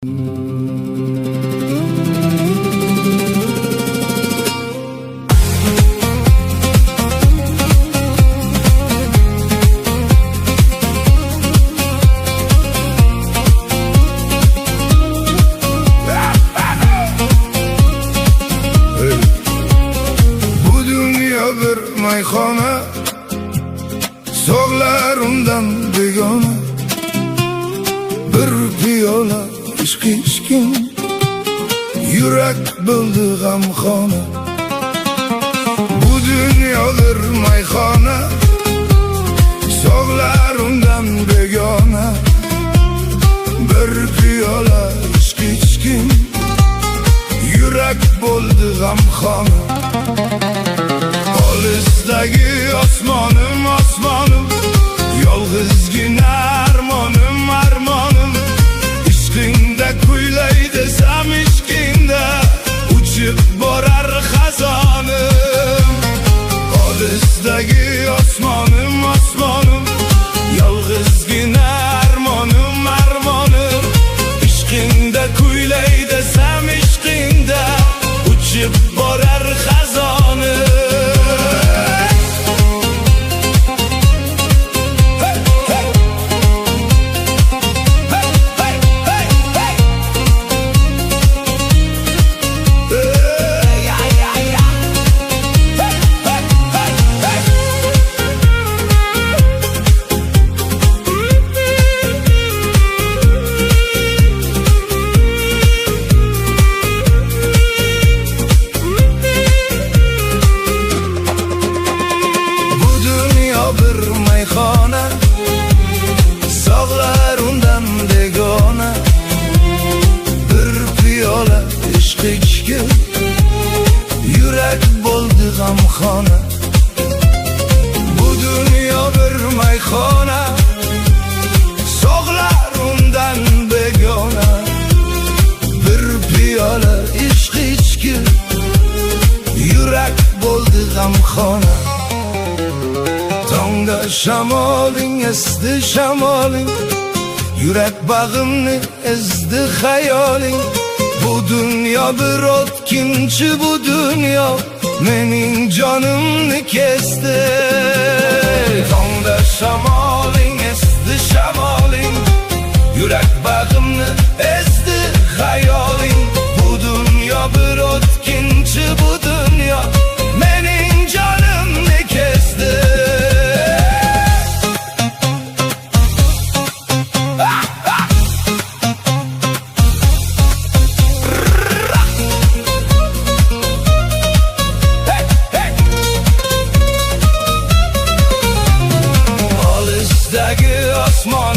Bu dünya bir mayxona, sog'larimdan begona. Bir piyola ishq ichkim, yurak bo'ldi g'amxona. Bu dünya bir mayxona, sog'larimdan begona. Bir piyola ishq ichkim, yurak bo'ldi g'amxona. Olisdagi osmonim, osmonim, yolg'izgina armonim, armonim. Ishqingda kuylay desam, ishqingda uchib borar xazonim. Olisdagi osmonim, osmonim, yolg'izgina armonim, armonim. Ishqingda kuylay desam, ishqingda uchib borar xazonim. Sog'lar undan begona. Bir piyola ishq ichkim, yurak bo'ldi g'amxona. Bu dunyo bir mayxona, sog'lar undan begona. Bir piyola ishq ichkim, yurak bo'ldi g'amxona. Tongda shamoling esdi, shamoling, yurak bag'imni ezdi xayoling. Bu dunyo bir o'tkinchi, bu dunyo mening jonimni kesdi. Tongda shamoling esdi, shamoling, yurak bag'imni ezdi xayoling. Bu dunyo bir o'tkinchi, bu dunyo mening jonimni kesdi. Olisdagi osmon,